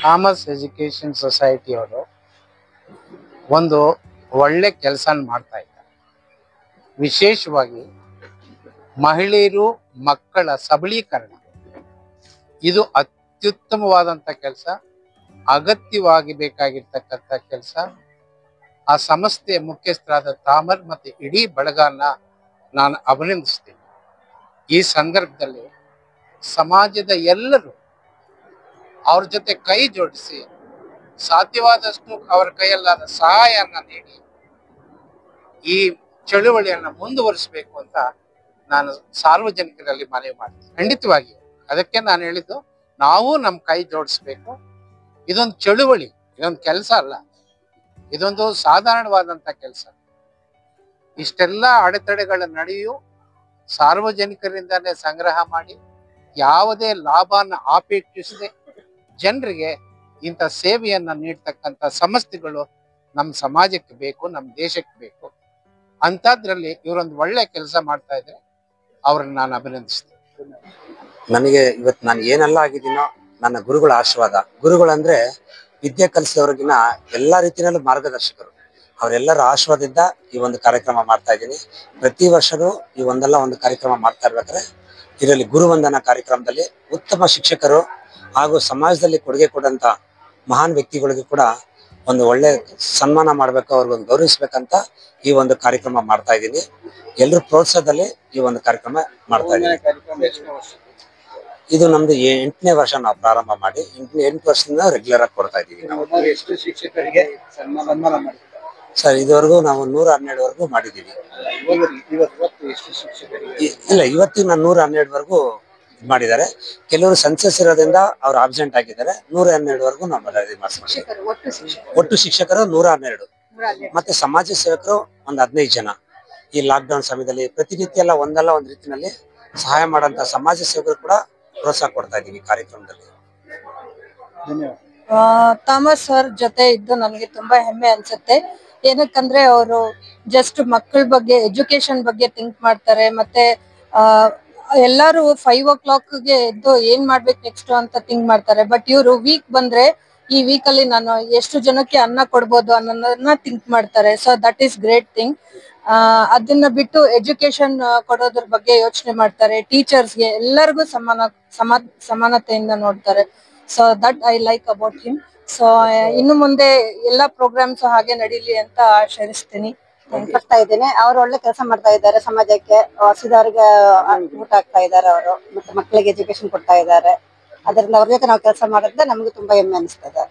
Thomas education society ಅವರು ಒಂದು ಒಳ್ಳೆ ಕೆಲಸ ಮಾಡ್ತಾ ಇದ್ದಾರೆ. ವಿಶೇಷವಾಗಿ ಮಹಿಳೆಯರು ಮಕ್ಕಳ ಸಬಲೀಕರಣ ಇದು ಅತ್ಯುತ್ತಮವಾದಂಥ ಕೆಲಸ, ಅಗತ್ಯವಾಗಿ ಬೇಕಾಗಿರ್ತಕ್ಕಂಥ ಕೆಲಸ. ಆ ಸಂಸ್ಥೆಯ ಮುಖ್ಯಸ್ಥರಾದ ಥಾಮರ್ ಮತ್ತು ಇಡೀ ಬಳಗನ ನಾನು ಅಭಿನಂದಿಸ್ತೀನಿ. ಈ ಸಂದರ್ಭದಲ್ಲಿ ಸಮಾಜದ ಎಲ್ಲರೂ ಅವ್ರ ಜೊತೆ ಕೈ ಜೋಡಿಸಿ ಸಾಧ್ಯವಾದಷ್ಟು ಅವರ ಕೈಯಲ್ಲಾದ ಸಹಾಯನ ನೀಡಿ ಈ ಚಳುವಳಿಯನ್ನು ಮುಂದುವರಿಸಬೇಕು ಅಂತ ನಾನು ಸಾರ್ವಜನಿಕರಲ್ಲಿ ಮನವಿ ಮಾಡ್ತೀನಿ. ಖಂಡಿತವಾಗಿ ಅದಕ್ಕೆ ನಾನು ಹೇಳಿದ್ದು, ನಾವು ನಮ್ಮ ಕೈ ಜೋಡಿಸ್ಬೇಕು. ಇದೊಂದು ಚಳುವಳಿ, ಇದೊಂದು ಕೆಲಸ ಅಲ್ಲ, ಇದೊಂದು ಸಾಧಾರಣವಾದಂಥ ಕೆಲಸ. ಇಷ್ಟೆಲ್ಲ ಅಡೆತಡೆಗಳ ನಡೆಯೂ ಸಾರ್ವಜನಿಕರಿಂದಲೇ ಸಂಗ್ರಹ ಮಾಡಿ ಯಾವುದೇ ಲಾಭನ ಆಪೇಕ್ಷಿಸದೆ ಜನರಿಗೆ ಇಂಥ ಸೇವೆಯನ್ನ ನೀಡ್ತಕ್ಕಂಥ ಸಂಸ್ಥೆಗಳು ನಮ್ಮ ಸಮಾಜಕ್ಕೆ ಬೇಕು, ನಮ್ಮ ದೇಶಕ್ಕೆ ಬೇಕು. ಅಂಥದ್ರಲ್ಲಿ ಇವರೊಂದು ಒಳ್ಳೆ ಕೆಲಸ ಮಾಡ್ತಾ ಇದ್ದಾರೆ, ಅವ್ರನ್ನ ನಾನು ಅಭಿನಂದಿಸ್ತೇನೆ. ನನಗೆ ಇವತ್ತು ನಾನು ಏನೆಲ್ಲ ಆಗಿದ್ದೀನೋ ನನ್ನ ಗುರುಗಳ ಆಶೀರ್ವಾದ. ಗುರುಗಳಂದ್ರೆ ವಿದ್ಯೆ ಕಲಿಸಿದವ್ರಿಗಿನ ಎಲ್ಲಾ ರೀತಿಯಲ್ಲೂ ಮಾರ್ಗದರ್ಶಕರು. ಅವರೆಲ್ಲರ ಆಶೀರ್ವಾದದಿಂದ ಈ ಒಂದು ಕಾರ್ಯಕ್ರಮ ಮಾಡ್ತಾ ಇದ್ದೀನಿ. ಪ್ರತಿ ವರ್ಷವೂ ಈ ಒಂದು ಕಾರ್ಯಕ್ರಮ ಮಾಡ್ತಾ ಇರ್ಬೇಕಾದ್ರೆ ಇದರಲ್ಲಿ ಗುರುವಂದನಾ ಕಾರ್ಯಕ್ರಮದಲ್ಲಿ ಉತ್ತಮ ಶಿಕ್ಷಕರು ಹಾಗೂ ಸಮಾಜದಲ್ಲಿ ಕೊಡುಗೆ ಕೊಡಂತ ಮಹಾನ್ ವ್ಯಕ್ತಿಗಳಿಗೆ ಕೂಡ ಒಂದು ಒಳ್ಳೆ ಸನ್ಮಾನ ಮಾಡ್ಬೇಕು, ಅವ್ರಿಗೊಂದು ಗೌರವಿಸ್ಬೇಕಂತ ಈ ಒಂದು ಕಾರ್ಯಕ್ರಮ ಮಾಡ್ತಾ ಇದ್ದೀನಿ. ಎಲ್ಲರೂ ಪ್ರೋತ್ಸಾಹದಲ್ಲಿ ಈ ಒಂದು ಕಾರ್ಯಕ್ರಮ ಮಾಡ್ತಾ ಇದ್ದೀನಿ. ಇದು ನಮ್ದು 8ನೇ ವರ್ಷ ನಾವು ಪ್ರಾರಂಭ ಮಾಡಿ 8 ವರ್ಷದಿಂದ ರೆಗ್ಯುಲರ್ ಆಗಿ ಕೊಡ್ತಾ ಇದ್ದೀವಿ ನಾವು. ಸರ್ ಇದುವರೆಗೂ ನಾವು 112ವರೆಗೂ ಮಾಡಿದ್ದೀವಿ. ಇಲ್ಲ, ಇವತ್ತಿಗೆ ನಾನು 112ವರೆಗೂ ಮಾಡಿದ್ದಾರೆ. ಕೆಲವರು ಸೆನ್ಸಸ್ ಇರೋದ್ರಿಂದ ಅವ್ರು ಆಬ್ಸೆಂಟ್ ಆಗಿದ್ದಾರೆ. 112ವರೆಗೂ ನಾವು ಮಾಡಿಸ್ತೀವಿ. ಒಟ್ಟು ಶಿಕ್ಷಕರು 112 ಮತ್ತೆ ಸಮಾಜ ಸೇವಕರು ಒಂದು 15 ಜನ. ಈ ಲಾಕ್ಡೌನ್ ಸಮಯದಲ್ಲಿ ಪ್ರತಿನಿತ್ಯ ಎಲ್ಲ ಒಂದಲ್ಲ ಒಂದು ರೀತಿಯಲ್ಲಿ ಸಹಾಯ ಮಾಡಂತ ಸಮಾಜ ಸೇವಕರು ಕೂಡ ಪ್ರೋತ್ಸಾಹ ಕೊಡ್ತಾ ಇದೀವಿ ಕಾರ್ಯಕ್ರಮದಲ್ಲಿ. ಥಾಮಸ್ ಸರ್ ಜೊತೆ ಇದ್ದು ನನಗೆ ತುಂಬಾ ಹೆಮ್ಮೆ ಅನ್ಸುತ್ತೆ. ಏನಕ್ಕಂದ್ರೆ ಅವರು ಜಸ್ಟ್ ಮಕ್ಕಳ ಬಗ್ಗೆ, ಎಜುಕೇಶನ್ ಬಗ್ಗೆ ಥಿಂಕ್ ಮಾಡ್ತಾರೆ. ಮತ್ತೆ ಎಲ್ಲಾರು 5 o'clockಗೆ ಎದ್ದು ಏನ್ ಮಾಡ್ಬೇಕು ನೆಕ್ಸ್ಟ್ ಅಂತ ಥಿಂಕ್ ಮಾಡ್ತಾರೆ. ಬಟ್ ಇವರು ವೀಕ್ ಬಂದ್ರೆ ಈ ವೀಕ್ ಅಲ್ಲಿ ನಾನು ಎಷ್ಟು ಜನಕ್ಕೆ ಅನ್ನ ಕೊಡ್ಬೋದು ಅನ್ನೋದನ್ನ ಥಿಂಕ್ ಮಾಡ್ತಾರೆ. So that is great thing. ಅದನ್ನ ಬಿಟ್ಟು ಎಜುಕೇಶನ್ ಕೊಡೋದ್ರ ಬಗ್ಗೆ ಯೋಚನೆ ಮಾಡ್ತಾರೆ. ಟೀಚರ್ಸ್ಗೆ ಎಲ್ಲರಿಗೂ ಸಮಾನತೆಯಿಂದ ನೋಡ್ತಾರೆ. So that I like about him. So ಇನ್ನು ಮುಂದೆ ಎಲ್ಲಾ ಪ್ರೋಗ್ರಾಮ್ಸ್ ಹಾಗೆ ನಡೀಲಿ ಅಂತ ಆಶಿಸ್ತೀನಿ. ಬರ್ತಾ ಇದ್ದೇನೆ. ಅವ್ರು ಒಳ್ಳೆ ಕೆಲಸ ಮಾಡ್ತಾ ಇದ್ದಾರೆ. ಸಮಾಜಕ್ಕೆ ಹಸಿದವರಿಗೆ ಊಟ ಆಗ್ತಾ ಇದ್ದಾರೆ ಅವರು, ಮತ್ತೆ ಮಕ್ಕಳಿಗೆ ಎಜುಕೇಶನ್ ಕೊಡ್ತಾ ಇದ್ದಾರೆ. ಅದರಿಂದ ಅವ್ರ ಜೊತೆ ನಾವು ಕೆಲಸ ಮಾಡೋದ್ರಿಂದ ನಮ್ಗೆ ತುಂಬಾ ಹೆಮ್ಮೆ ಅನಿಸ್ತದೆ.